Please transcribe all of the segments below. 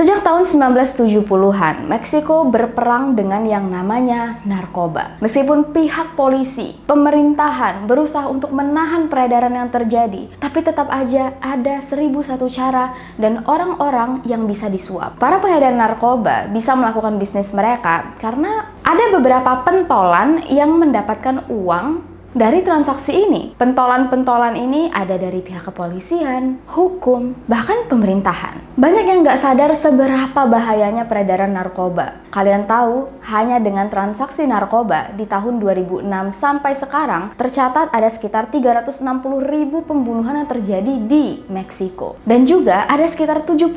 Sejak tahun 1970-an, Meksiko berperang dengan yang namanya narkoba. Meskipun pihak polisi, pemerintahan berusaha untuk menahan peredaran yang terjadi, tapi tetap aja ada 1001 cara dan orang-orang yang bisa disuap. Para pengedar narkoba bisa melakukan bisnis mereka karena ada beberapa pentolan yang mendapatkan uang dari transaksi ini. Pentolan-pentolan ini ada dari pihak kepolisian, hukum, bahkan pemerintahan. Banyak yang nggak sadar seberapa bahayanya peredaran narkoba. Kalian tahu, hanya dengan transaksi narkoba di tahun 2006 sampai sekarang, tercatat ada sekitar 360.000 pembunuhan yang terjadi di Meksiko. Dan juga ada sekitar 79.000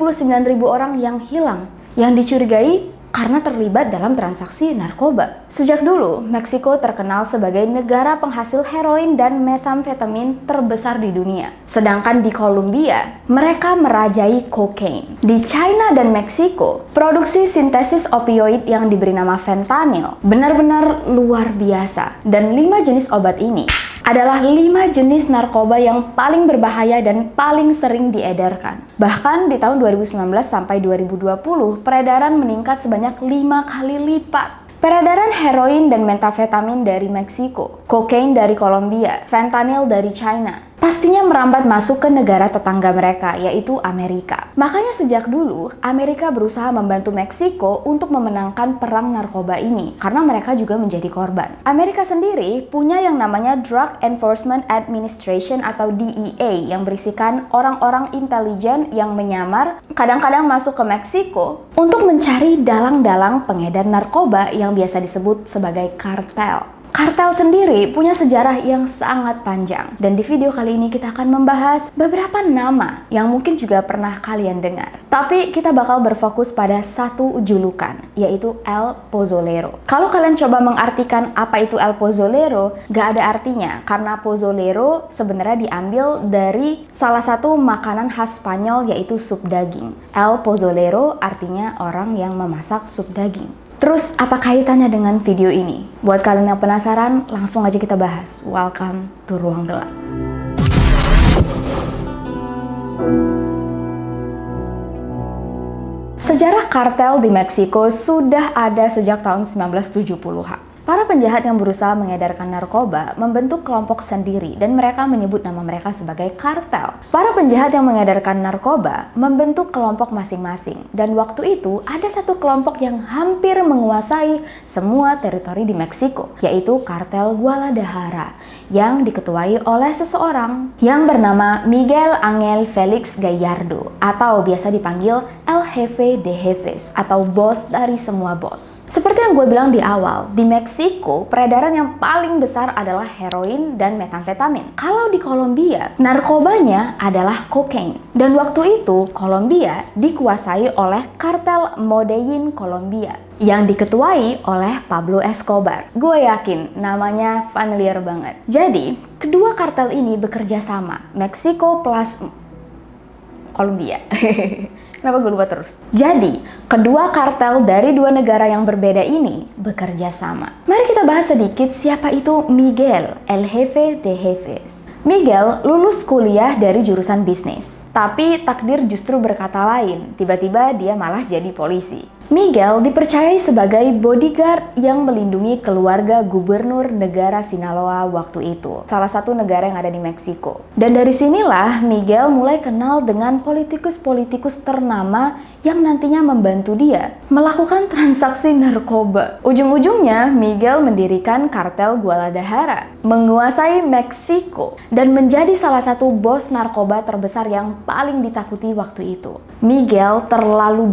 orang yang hilang, yang dicurigai karena terlibat dalam transaksi narkoba. Sejak dulu, Meksiko terkenal sebagai negara penghasil heroin dan metamfetamin terbesar di dunia. Sedangkan di Kolombia, mereka merajai kokain. Di China dan Meksiko, produksi sintesis opioid yang diberi nama fentanyl benar-benar luar biasa. Dan 5 jenis obat ini adalah 5 jenis narkoba yang paling berbahaya dan paling sering diedarkan. Bahkan di tahun 2019 sampai 2020, peredaran meningkat sebanyak 5 kali lipat. Peredaran heroin dan metamfetamin dari Meksiko, kokain dari Kolombia, fentanyl dari China, pastinya merambat masuk ke negara tetangga mereka, yaitu Amerika. Makanya sejak dulu, Amerika berusaha membantu Meksiko untuk memenangkan perang narkoba ini, karena mereka juga menjadi korban. Amerika sendiri punya yang namanya Drug Enforcement Administration atau DEA, yang berisikan orang-orang intelijen yang menyamar, kadang-kadang masuk ke Meksiko untuk mencari dalang-dalang pengedar narkoba yang biasa disebut sebagai kartel. Kartel sendiri punya sejarah yang sangat panjang, dan di video kali ini kita akan membahas beberapa nama yang mungkin juga pernah kalian dengar. Tapi kita bakal berfokus pada satu julukan, yaitu El Pozolero. Kalau kalian coba mengartikan apa itu El Pozolero, gak ada artinya, karena pozolero sebenarnya diambil dari salah satu makanan khas Spanyol, yaitu sup daging. El Pozolero artinya orang yang memasak sup daging. Terus apa kaitannya dengan video ini? Buat kalian yang penasaran, langsung aja kita bahas. Welcome to Ruang Gelap. Sejarah kartel di Meksiko sudah ada sejak tahun 1970-an. Para penjahat yang berusaha mengedarkan narkoba membentuk kelompok sendiri dan mereka menyebut nama mereka sebagai kartel. Para penjahat yang mengedarkan narkoba membentuk kelompok masing-masing, dan waktu itu ada satu kelompok yang hampir menguasai semua teritori di Meksiko, yaitu kartel Guadalajara yang diketuai oleh seseorang yang bernama Miguel Ángel Félix Gallardo, atau biasa dipanggil El Jefe de Jefes atau bos dari semua bos. Seperti yang gue bilang di awal, di Meksiko peredaran yang paling besar adalah heroin dan metamfetamin. Kalau di Kolombia, narkobanya adalah kokain. Dan waktu itu Kolombia dikuasai oleh kartel Medellín Kolombia yang diketuai oleh Pablo Escobar. Gue yakin namanya familiar banget. Jadi, kedua kartel ini bekerja sama, Meksiko plus Kolombia. Kenapa gue lupa terus? Jadi, kedua kartel dari dua negara yang berbeda ini bekerja sama. Mari kita bahas sedikit siapa itu Miguel, El Jefe de Jefes. Miguel lulus kuliah dari jurusan bisnis. Tapi takdir justru berkata lain, tiba-tiba dia malah jadi polisi. Miguel dipercayai sebagai bodyguard yang melindungi keluarga gubernur negara Sinaloa waktu itu, salah satu negara yang ada di Meksiko. Dan dari sinilah Miguel mulai kenal dengan politikus-politikus ternama yang nantinya membantu dia melakukan transaksi narkoba. Ujung-ujungnya Miguel mendirikan kartel Guadalajara, menguasai Meksiko, dan menjadi salah satu bos narkoba terbesar yang paling ditakuti waktu itu. Miguel terlalu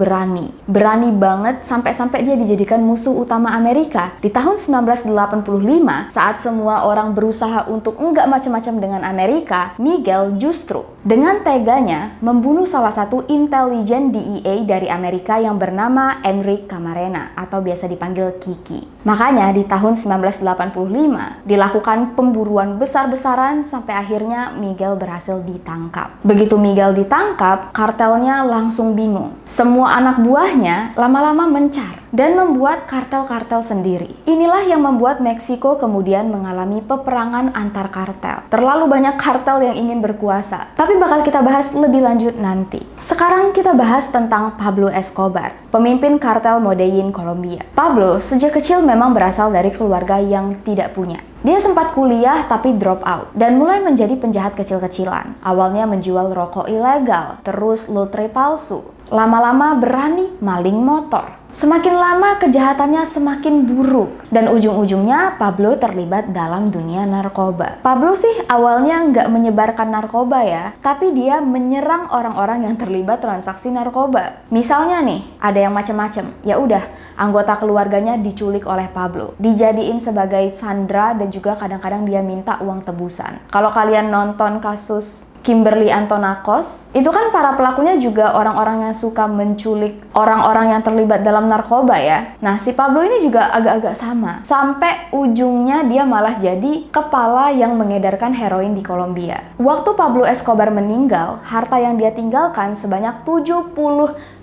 berani banget sampai-sampai dia dijadikan musuh utama Amerika. Di tahun 1985, saat semua orang berusaha untuk enggak macam-macam dengan Amerika, Miguel justru dengan teganya membunuh salah satu intelijen DEA dari Amerika yang bernama Enrique Camarena atau biasa dipanggil Kiki. Makanya di tahun 1985 dilakukan pemburuan besar-besaran sampai akhirnya Miguel berhasil ditangkap. Begitu Miguel ditangkap, kartelnya langsung bingung. Semua anak buahnya lama-lama mencar. dan membuat kartel-kartel sendiri. Inilah yang membuat Meksiko kemudian mengalami peperangan antar kartel. Terlalu banyak kartel yang ingin berkuasa. Tapi bakal kita bahas lebih lanjut nanti. Sekarang kita bahas tentang Pablo Escobar, pemimpin kartel Medellin, Kolombia. Pablo sejak kecil memang berasal dari keluarga yang tidak punya. Dia sempat kuliah tapi drop out dan mulai menjadi penjahat kecil-kecilan. Awalnya menjual rokok ilegal, terus lotre palsu. Lama-lama berani maling motor. Semakin lama kejahatannya semakin buruk dan ujung-ujungnya Pablo terlibat dalam dunia narkoba. Pablo sih awalnya nggak menyebarkan narkoba ya, tapi dia menyerang orang-orang yang terlibat transaksi narkoba. Misalnya nih, ada yang macem-macem, ya udah anggota keluarganya diculik oleh Pablo, dijadiin sebagai sandera dan juga kadang-kadang dia minta uang tebusan. Kalau kalian nonton kasus Kimberly Antonakos, itu kan para pelakunya juga orang-orang yang suka menculik orang-orang yang terlibat dalam narkoba ya. Nah, si Pablo ini juga agak-agak sama. Sampai ujungnya dia malah jadi kepala yang mengedarkan heroin di Kolombia. Waktu Pablo Escobar meninggal, harta yang dia tinggalkan sebanyak 70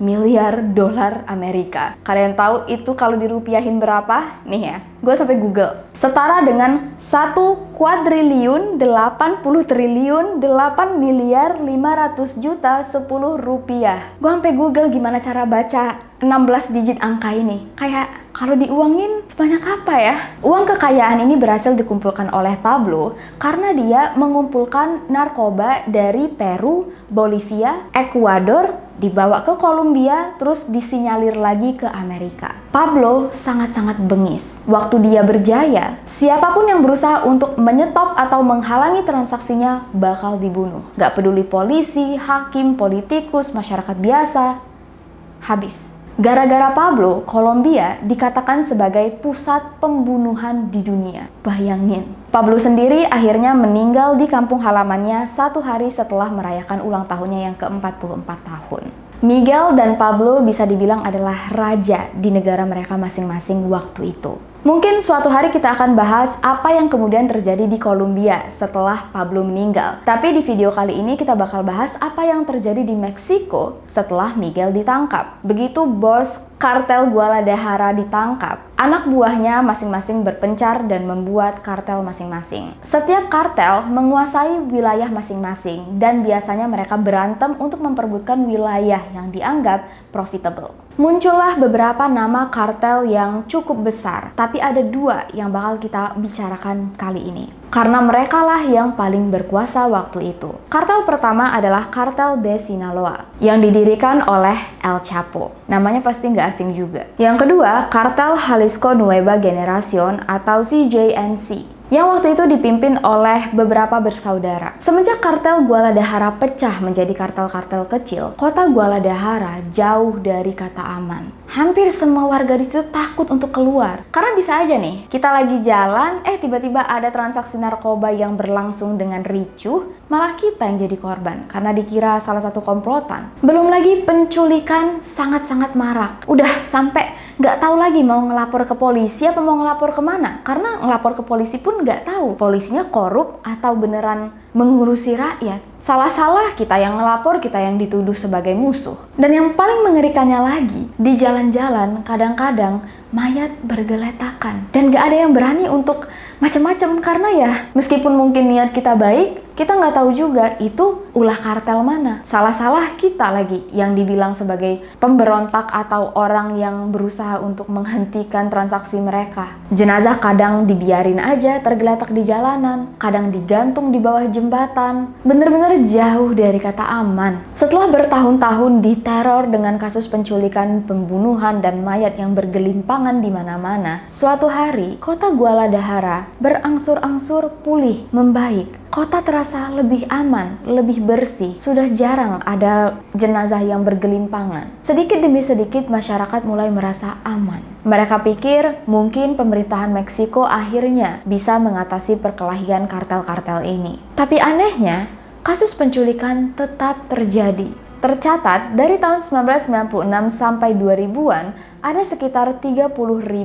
miliar dolar Amerika. Kalian tahu itu kalau dirupiahin berapa? Nih ya, gue sampai Google. Setara dengan 1 kuadriliun 80 triliun 8 miliar 500 juta 10 rupiah. Gue sampai Google gimana cara baca 16 digit angka ini. Kayak kalau diuangin sebanyak apa ya? Uang kekayaan ini berhasil dikumpulkan oleh Pablo karena dia mengumpulkan narkoba dari Peru, Bolivia, Ekuador, dibawa ke Kolombia, terus disinyalir lagi ke Amerika. Pablo sangat-sangat bengis. Waktu dia berjaya, siapapun yang berusaha untuk menyetop atau menghalangi transaksinya bakal dibunuh. Gak peduli polisi, hakim, politikus, masyarakat biasa, habis. Gara-gara Pablo, Kolombia dikatakan sebagai pusat pembunuhan di dunia. Bayangin. Pablo sendiri akhirnya meninggal di kampung halamannya 1 hari setelah merayakan ulang tahunnya yang ke-44 tahun. Miguel dan Pablo bisa dibilang adalah raja di negara mereka masing-masing waktu itu. Mungkin suatu hari kita akan bahas apa yang kemudian terjadi di Kolombia setelah Pablo meninggal. Tapi di video kali ini kita bakal bahas apa yang terjadi di Meksiko setelah Miguel ditangkap. Begitu bos kartel Guadalajara ditangkap, anak buahnya masing-masing berpencar dan membuat kartel masing-masing. Setiap kartel menguasai wilayah masing-masing dan biasanya mereka berantem untuk memperebutkan wilayah yang dianggap profitable. Muncullah beberapa nama kartel yang cukup besar, tapi ada 2 yang bakal kita bicarakan kali ini. Karena mereka lah yang paling berkuasa waktu itu. Kartel pertama adalah Kartel de Sinaloa, yang didirikan oleh El Chapo. Namanya pasti nggak asing juga. Yang kedua, Kartel Jalisco Nueva Generación atau CJNC, yang waktu itu dipimpin oleh beberapa bersaudara. Semenjak kartel Guadalajara pecah menjadi kartel-kartel kecil, kota Guadalajara jauh dari kata aman. Hampir semua warga di situ takut untuk keluar. Karena bisa aja nih, kita lagi jalan, tiba-tiba ada transaksi narkoba yang berlangsung dengan ricuh, malah kita yang jadi korban karena dikira salah satu komplotan. Belum lagi penculikan sangat-sangat marak. Udah sampai nggak tahu lagi mau ngelapor ke polisi apa mau ngelapor kemana. Karena ngelapor ke polisi pun nggak tahu polisinya korup atau beneran mengurusi rakyat. Salah-salah kita yang ngelapor, kita yang dituduh sebagai musuh. Dan yang paling mengerikannya lagi, di jalan-jalan kadang-kadang mayat bergeletakan. Dan gak ada yang berani untuk macam-macam karena ya meskipun mungkin niat kita baik, kita nggak tahu juga itu ulah kartel mana. Salah-salah kita lagi yang dibilang sebagai pemberontak atau orang yang berusaha untuk menghentikan transaksi mereka. Jenazah kadang dibiarin aja tergeletak di jalanan, kadang digantung di bawah jembatan. Bener-bener jauh dari kata aman. Setelah bertahun-tahun diteror dengan kasus penculikan, pembunuhan, dan mayat yang bergelimpangan di mana-mana, suatu hari kota Guadalajara berangsur-angsur pulih, membaik. Kota terasa lebih aman, lebih bersih. Sudah jarang ada jenazah yang bergelimpangan. Sedikit demi sedikit masyarakat mulai merasa aman. Mereka pikir mungkin pemerintahan Meksiko akhirnya bisa mengatasi perkelahian kartel-kartel ini. Tapi anehnya, kasus penculikan tetap terjadi. Tercatat dari tahun 1996 sampai 2000-an, ada sekitar 30.000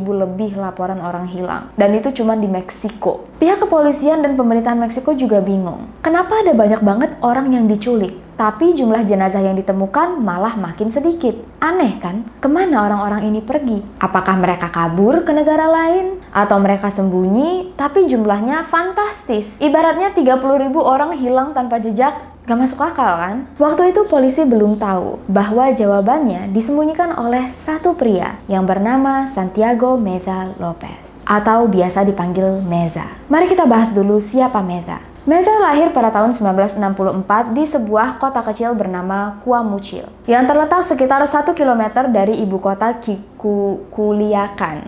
lebih laporan orang hilang. Dan itu cuma di Meksiko. Pihak kepolisian dan pemerintahan Meksiko juga bingung. Kenapa ada banyak banget orang yang diculik, tapi jumlah jenazah yang ditemukan malah makin sedikit? Aneh kan? Kemana orang-orang ini pergi? Apakah mereka kabur ke negara lain? Atau mereka sembunyi, tapi jumlahnya fantastis? Ibaratnya 30.000 orang hilang tanpa jejak. Gak masuk akal kan? Waktu itu polisi belum tahu bahwa jawabannya disembunyikan oleh satu pria yang bernama Santiago Meza Lopez, atau biasa dipanggil Meza. Mari kita bahas dulu siapa Meza. Meza lahir pada tahun 1964 di sebuah kota kecil bernama Cuamuchil yang terletak sekitar 1 km dari ibu kota Culiacan,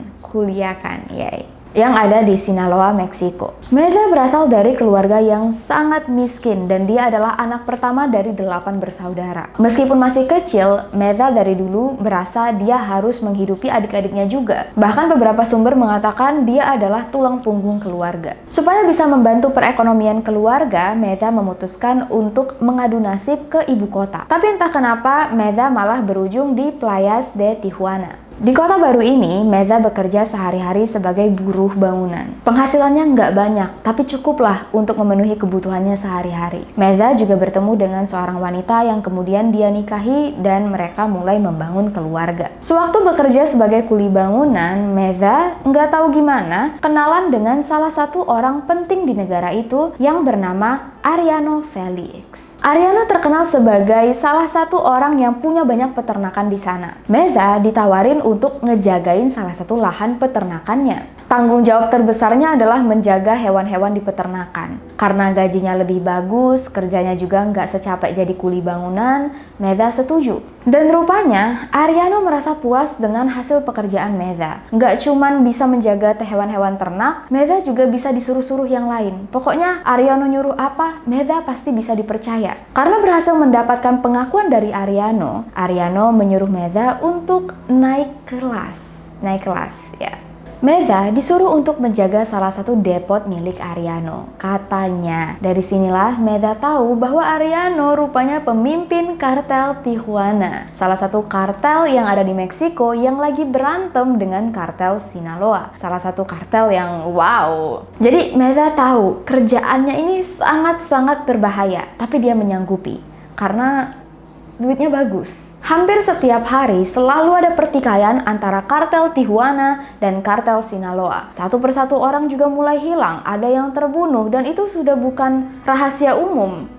yang ada di Sinaloa, Meksiko. Meza berasal dari keluarga yang sangat miskin dan dia adalah anak pertama dari 8 bersaudara. Meskipun masih kecil, Meza dari dulu merasa dia harus menghidupi adik-adiknya juga. Bahkan beberapa sumber mengatakan dia adalah tulang punggung keluarga. Supaya bisa membantu perekonomian keluarga, Meza memutuskan untuk mengadu nasib ke ibu kota. Tapi entah kenapa, Meza malah berujung di Playas de Tijuana. Di kota baru ini, Meza bekerja sehari-hari sebagai buruh bangunan. Penghasilannya nggak banyak, tapi cukuplah untuk memenuhi kebutuhannya sehari-hari. Meza juga bertemu dengan seorang wanita yang kemudian dia nikahi dan mereka mulai membangun keluarga. Sewaktu bekerja sebagai kuli bangunan, Meza nggak tahu gimana kenalan dengan salah satu orang penting di negara itu yang bernama Ariano Felix. Ariano terkenal sebagai salah satu orang yang punya banyak peternakan di sana. Meza ditawarin untuk ngejagain salah satu lahan peternakannya. Tanggung jawab terbesarnya adalah menjaga hewan-hewan di peternakan. Karena gajinya lebih bagus, kerjanya juga nggak secapek jadi kuli bangunan, Meza setuju. Dan rupanya, Ariano merasa puas dengan hasil pekerjaan Meza. Nggak cuman bisa menjaga hewan-hewan ternak, Meza juga bisa disuruh-suruh yang lain. Pokoknya, Ariano nyuruh apa, Meza pasti bisa dipercaya. Karena berhasil mendapatkan pengakuan dari Ariano, Ariano menyuruh Meza untuk naik kelas ya. Meza disuruh untuk menjaga salah satu depot milik Ariano. Katanya, dari sinilah Meza tahu bahwa Ariano rupanya pemimpin kartel Tijuana, salah satu kartel yang ada di Meksiko yang lagi berantem dengan kartel Sinaloa, salah satu kartel yang wow. Jadi Meza tahu kerjaannya ini sangat-sangat berbahaya, tapi dia menyanggupi karena duitnya bagus. Hampir setiap hari selalu ada pertikaian antara kartel Tijuana dan kartel Sinaloa. Satu persatu orang juga mulai hilang, ada yang terbunuh, dan itu sudah bukan rahasia umum.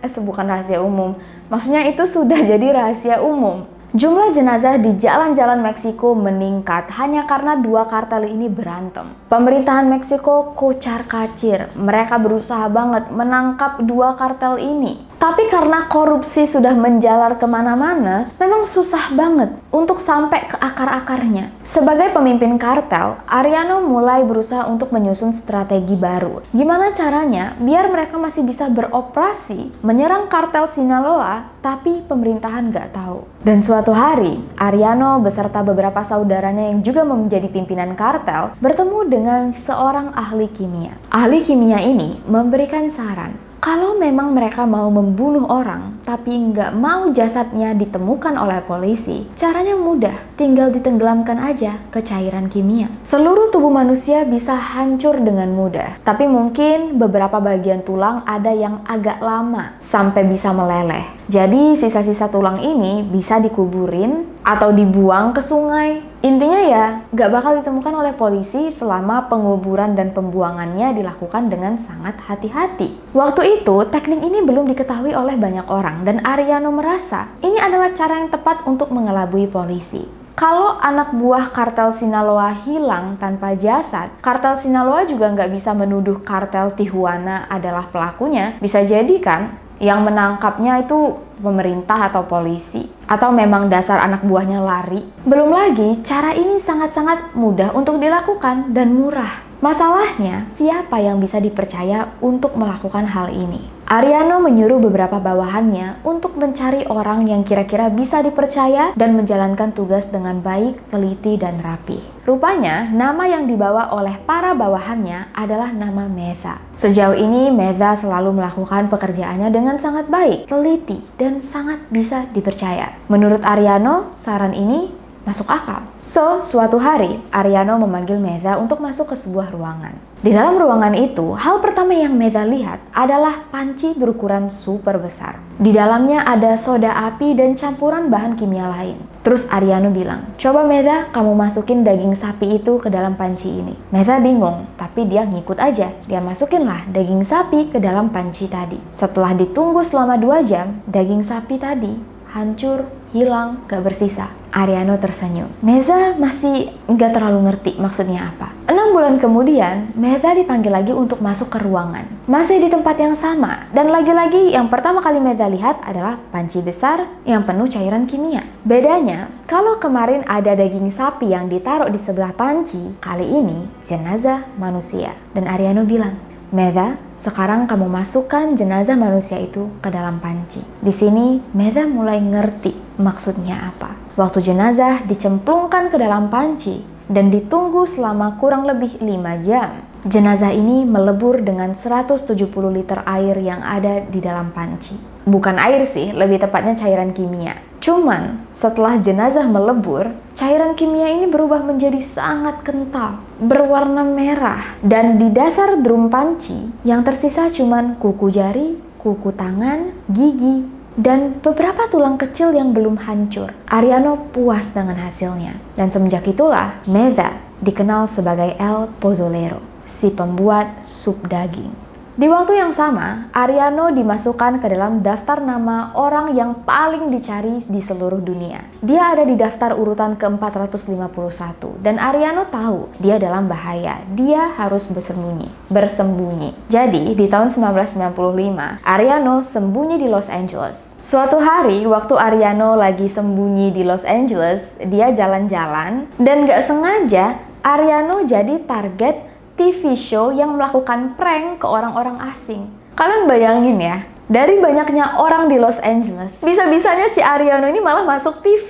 Maksudnya itu sudah jadi rahasia umum. Jumlah jenazah di jalan-jalan Meksiko meningkat hanya karena dua kartel ini berantem. Pemerintahan Meksiko kocar-kacir. Mereka berusaha banget menangkap dua kartel ini. Tapi karena korupsi sudah menjalar kemana-mana, memang susah banget untuk sampai ke akar-akarnya. Sebagai pemimpin kartel, Ariano mulai berusaha untuk menyusun strategi baru. Gimana caranya biar mereka masih bisa beroperasi, menyerang kartel Sinaloa, tapi pemerintahan nggak tahu. Dan suatu hari, Ariano beserta beberapa saudaranya yang juga menjadi pimpinan kartel bertemu dengan seorang ahli kimia. Ahli kimia ini memberikan saran. Kalau memang mereka mau membunuh orang, tapi nggak mau jasadnya ditemukan oleh polisi, caranya mudah, tinggal ditenggelamkan aja ke cairan kimia. Seluruh tubuh manusia bisa hancur dengan mudah, tapi mungkin beberapa bagian tulang ada yang agak lama sampai bisa meleleh. Jadi sisa-sisa tulang ini bisa dikuburin atau dibuang ke sungai. Intinya ya, nggak bakal ditemukan oleh polisi selama penguburan dan pembuangannya dilakukan dengan sangat hati-hati. Waktu itu, teknik ini belum diketahui oleh banyak orang dan Ariano merasa ini adalah cara yang tepat untuk mengelabui polisi. Kalau anak buah kartel Sinaloa hilang tanpa jasad, kartel Sinaloa juga nggak bisa menuduh kartel Tijuana adalah pelakunya. Bisa jadi kan yang menangkapnya itu pemerintah atau polisi, atau memang dasar anak buahnya lari. Belum lagi, cara ini sangat-sangat mudah untuk dilakukan dan murah. Masalahnya, siapa yang bisa dipercaya untuk melakukan hal ini? Ariano menyuruh beberapa bawahannya untuk mencari orang yang kira-kira bisa dipercaya dan menjalankan tugas dengan baik, teliti, dan rapi. Rupanya, nama yang dibawa oleh para bawahannya adalah nama Meza. Sejauh ini, Meza selalu melakukan pekerjaannya dengan sangat baik, teliti, dan sangat bisa dipercaya. Menurut Ariano, saran ini masuk akal. So, suatu hari, Ariano memanggil Meza untuk masuk ke sebuah ruangan. Di dalam ruangan itu, hal pertama yang Meza lihat adalah panci berukuran super besar. Di dalamnya ada soda api dan campuran bahan kimia lain. Terus Ariano bilang, "Coba Meza, kamu masukin daging sapi itu ke dalam panci ini." Meza bingung, tapi dia ngikut aja. Dia masukinlah daging sapi ke dalam panci tadi. Setelah ditunggu selama 2 jam, daging sapi tadi hancur, hilang, gak bersisa. Ariano tersenyum. Meza masih gak terlalu ngerti maksudnya apa. 6 bulan kemudian, Meza dipanggil lagi untuk masuk ke ruangan. Masih di tempat yang sama. Dan lagi-lagi yang pertama kali Meza lihat adalah panci besar yang penuh cairan kimia. Bedanya, kalau kemarin ada daging sapi yang ditaruh di sebelah panci, kali ini jenazah manusia. Dan Ariano bilang, "Meza, sekarang kamu masukkan jenazah manusia itu ke dalam panci." Di sini, Meza mulai ngerti maksudnya apa. Waktu jenazah dicemplungkan ke dalam panci dan ditunggu selama kurang lebih 5 jam, jenazah ini melebur dengan 170 liter air yang ada di dalam panci. Bukan air sih, lebih tepatnya cairan kimia. Cuman, setelah jenazah melebur, cairan kimia ini berubah menjadi sangat kental, berwarna merah. Dan di dasar drum panci, yang tersisa cuman kuku jari, kuku tangan, gigi, dan beberapa tulang kecil yang belum hancur. Ariano puas dengan hasilnya. Dan semenjak itulah, Meza dikenal sebagai El Pozolero, si pembuat sup daging. Di waktu yang sama, Ariano dimasukkan ke dalam daftar nama orang yang paling dicari di seluruh dunia. Dia ada di daftar urutan ke-451 dan Ariano tahu dia dalam bahaya. Dia harus bersembunyi. Jadi, di tahun 1995, Ariano sembunyi di Los Angeles. Suatu hari, waktu Ariano lagi sembunyi di Los Angeles, dia jalan-jalan dan gak sengaja Ariano jadi target TV show yang melakukan prank ke orang-orang asing. Kalian bayangin ya, dari banyaknya orang di Los Angeles, bisa-bisanya si Ariano ini malah masuk TV.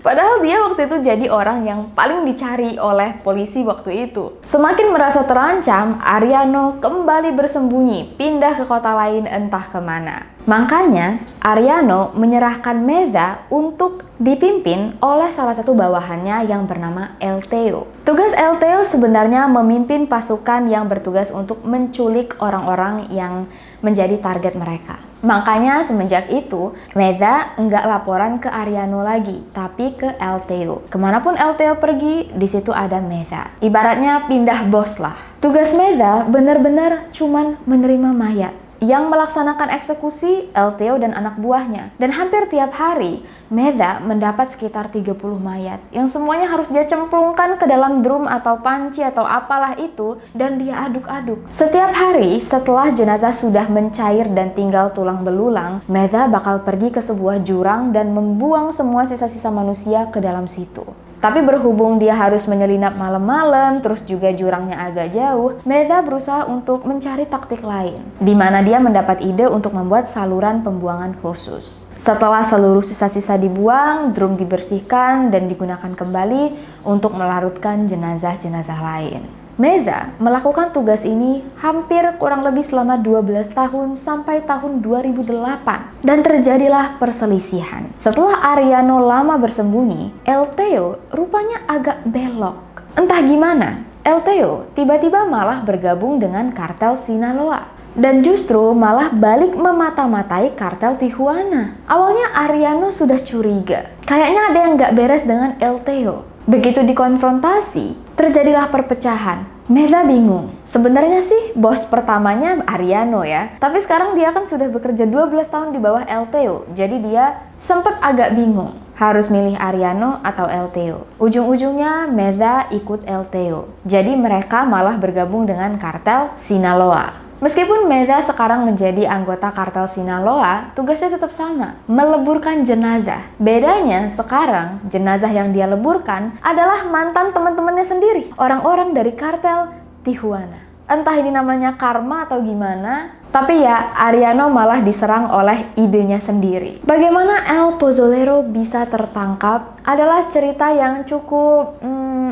Padahal dia waktu itu jadi orang yang paling dicari oleh polisi waktu itu. Semakin merasa terancam, Ariano kembali bersembunyi, pindah ke kota lain entah kemana. Makanya, Ariano menyerahkan Meza untuk dipimpin oleh salah satu bawahannya yang bernama El Teo. Tugas El Teo sebenarnya memimpin pasukan yang bertugas untuk menculik orang-orang yang menjadi target mereka. Makanya semenjak itu, Meza enggak laporan ke Ariano lagi, tapi ke El Teo. Kemanapun El Teo pergi, di situ ada Meza. Ibaratnya pindah bos lah. Tugas Meza benar-benar cuman menerima mayat. Yang melaksanakan eksekusi El Teo dan anak buahnya. Dan hampir tiap hari, Meza mendapat sekitar 30 mayat yang semuanya harus dia cemplungkan ke dalam drum atau panci atau apalah itu dan dia aduk-aduk. Setiap hari setelah jenazah sudah mencair dan tinggal tulang belulang, Meza bakal pergi ke sebuah jurang dan membuang semua sisa-sisa manusia ke dalam situ. Tapi berhubung dia harus menyelinap malam-malam, terus juga jurangnya agak jauh, Meza berusaha untuk mencari taktik lain, di mana dia mendapat ide untuk membuat saluran pembuangan khusus. Setelah seluruh sisa-sisa dibuang, drum dibersihkan dan digunakan kembali untuk melarutkan jenazah-jenazah lain. Meza melakukan tugas ini hampir kurang lebih selama 12 tahun sampai tahun 2008 dan terjadilah perselisihan. Setelah Ariano lama bersembunyi, El Teo rupanya agak belok. Entah gimana, El Teo tiba-tiba malah bergabung dengan kartel Sinaloa. Dan justru malah balik memata-matai kartel Tijuana. Awalnya Ariano sudah curiga, kayaknya ada yang gak beres dengan El Teo. Begitu dikonfrontasi, terjadilah perpecahan. Meza bingung. Sebenarnya sih bos pertamanya Ariano ya. Tapi sekarang dia kan sudah bekerja 12 tahun di bawah El Teo. Jadi dia sempat agak bingung. Harus milih Ariano atau El Teo. Ujung-ujungnya Meza ikut El Teo. Jadi mereka malah bergabung dengan kartel Sinaloa. Meskipun Meza sekarang menjadi anggota kartel Sinaloa, tugasnya tetap sama, meleburkan jenazah. Bedanya sekarang, jenazah yang dia leburkan adalah mantan teman-temannya sendiri, orang-orang dari kartel Tijuana. Entah ini namanya karma atau gimana, tapi ya Ariano malah diserang oleh idenya sendiri. Bagaimana El Pozzolero bisa tertangkap adalah cerita yang cukup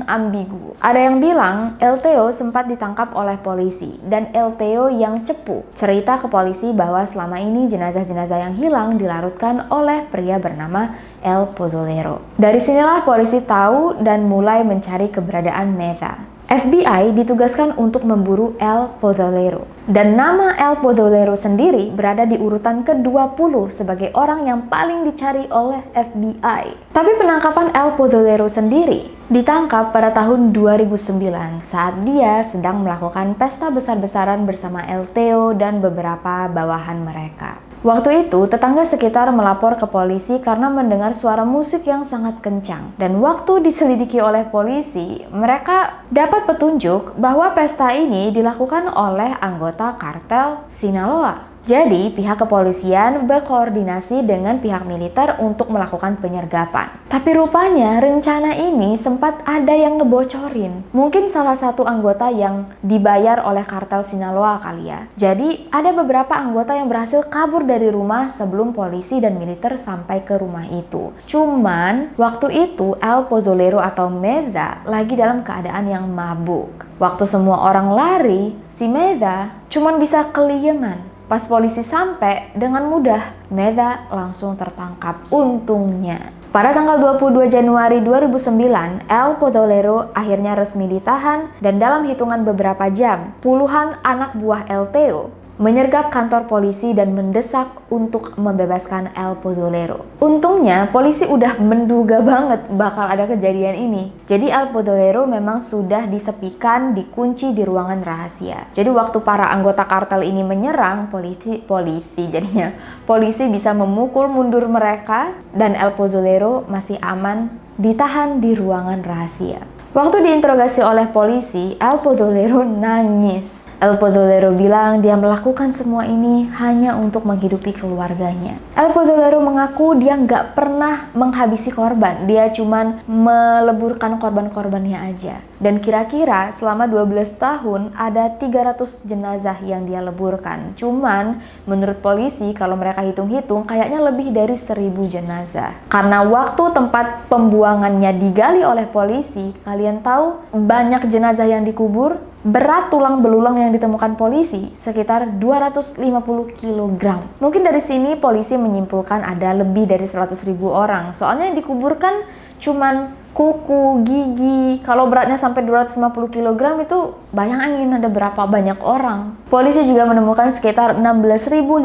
ambigu. Ada yang bilang LTO sempat ditangkap oleh polisi dan LTO yang cepu cerita ke polisi bahwa selama ini jenazah-jenazah yang hilang dilarutkan oleh pria bernama El Pozzolero. Dari sinilah polisi tahu dan mulai mencari keberadaan Meza. FBI ditugaskan untuk memburu El Pozzolero. Dan nama El Pozzolero sendiri berada di urutan ke-20 sebagai orang yang paling dicari oleh FBI. Tapi penangkapan El Pozzolero sendiri ditangkap pada tahun 2009 saat dia sedang melakukan pesta besar-besaran bersama LTO dan beberapa bawahan mereka. Waktu itu, tetangga sekitar melapor ke polisi karena mendengar suara musik yang sangat kencang. Dan waktu diselidiki oleh polisi, mereka dapat petunjuk bahwa pesta ini dilakukan oleh anggota kartel Sinaloa. Jadi, pihak kepolisian berkoordinasi dengan pihak militer untuk melakukan penyergapan. Tapi rupanya rencana ini sempat ada yang ngebocorin. Mungkin salah satu anggota yang dibayar oleh kartel Sinaloa kali ya. Jadi, ada beberapa anggota yang berhasil kabur dari rumah sebelum polisi dan militer sampai ke rumah itu. Cuman, waktu itu El Pozzolero atau Meza lagi dalam keadaan yang mabuk. Waktu semua orang lari, si Meza cuman bisa kelieman. Pas polisi sampai, dengan mudah Meza langsung tertangkap untungnya. Pada tanggal 22 Januari 2009, El Pozzolero akhirnya resmi ditahan dan dalam hitungan beberapa jam, puluhan anak buah LTO menyergap kantor polisi dan mendesak untuk membebaskan El Pozzolero. Untungnya, polisi udah menduga banget bakal ada kejadian ini. Jadi El Pozzolero memang sudah disepikan, dikunci di ruangan rahasia. Jadi waktu para anggota kartel ini menyerang, polisi bisa memukul mundur mereka dan El Pozzolero masih aman ditahan di ruangan rahasia. Waktu diinterogasi oleh polisi, El Pozzolero nangis. El Pozzolero bilang dia melakukan semua ini hanya untuk menghidupi keluarganya. El Pozzolero mengaku dia nggak pernah menghabisi korban, dia cuman meleburkan korban-korbannya aja. Dan kira-kira selama 12 tahun ada 300 jenazah yang dia leburkan. Cuman menurut polisi kalau mereka hitung-hitung kayaknya lebih dari 1000 jenazah. Karena waktu tempat pembuangannya digali oleh polisi, kalian tahu banyak jenazah yang dikubur? Berat tulang belulang yang ditemukan polisi sekitar 250 kg. Mungkin dari sini polisi menyimpulkan ada lebih dari 100.000 orang. Soalnya yang dikuburkan cuman kuku, gigi. Kalau beratnya sampai 250 kg itu bayangin ada berapa banyak orang. Polisi juga menemukan sekitar 16.500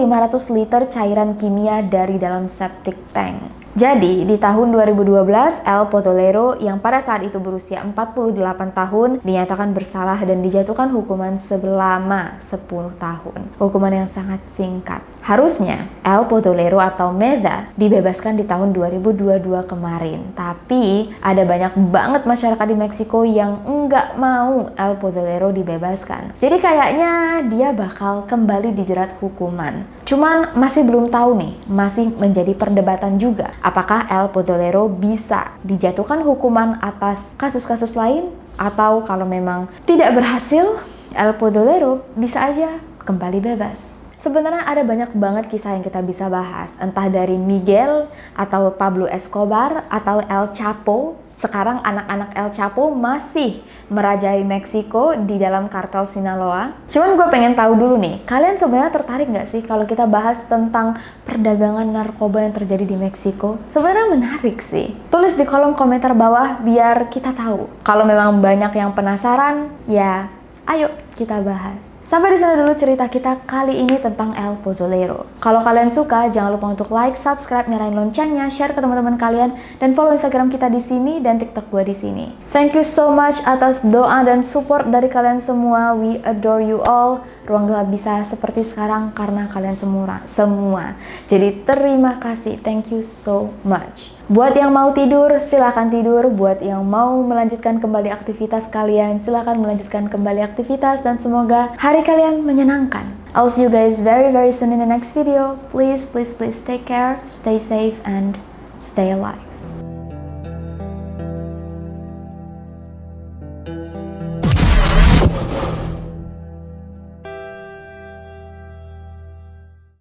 liter cairan kimia dari dalam septic tank. Jadi, di tahun 2012, El Pozzolero yang pada saat itu berusia 48 tahun dinyatakan bersalah dan dijatuhkan hukuman selama 10 tahun. Hukuman yang sangat singkat. Harusnya El Pozzolero atau Meza dibebaskan di tahun 2022 kemarin. Tapi ada banyak banget masyarakat di Meksiko yang nggak mau El Pozzolero dibebaskan. Jadi kayaknya dia bakal kembali dijerat hukuman. Cuman masih belum tahu nih, masih menjadi perdebatan juga. Apakah El Pozzolero bisa dijatuhkan hukuman atas kasus-kasus lain? Atau kalau memang tidak berhasil, El Pozzolero bisa aja kembali bebas. Sebenarnya ada banyak banget kisah yang kita bisa bahas, entah dari Miguel atau Pablo Escobar atau El Chapo. Sekarang anak-anak El Chapo masih merajai Meksiko di dalam kartel Sinaloa. Cuman gue pengen tahu dulu nih, kalian sebenarnya tertarik nggak sih kalau kita bahas tentang perdagangan narkoba yang terjadi di Meksiko? Sebenarnya menarik sih. Tulis di kolom komentar bawah biar kita tahu. Kalau memang banyak yang penasaran, ya ayo kita bahas. Sampai di sana dulu cerita kita kali ini tentang El Pozzolero. Kalau kalian suka, jangan lupa untuk like, subscribe, nyalain loncengnya, share ke teman-teman kalian, dan follow Instagram kita di sini dan TikTok gue di sini. Thank you so much atas doa dan support dari kalian semua. We adore you all. Ruang Gelap bisa seperti sekarang karena kalian semua. Jadi terima kasih. Thank you so much. Buat yang mau tidur, silakan tidur. Buat yang mau melanjutkan kembali aktivitas kalian, silakan melanjutkan kembali aktivitas dan semoga hari kalian menyenangkan. I'll see you guys very soon in the next video. Please take care, stay safe, and stay alive.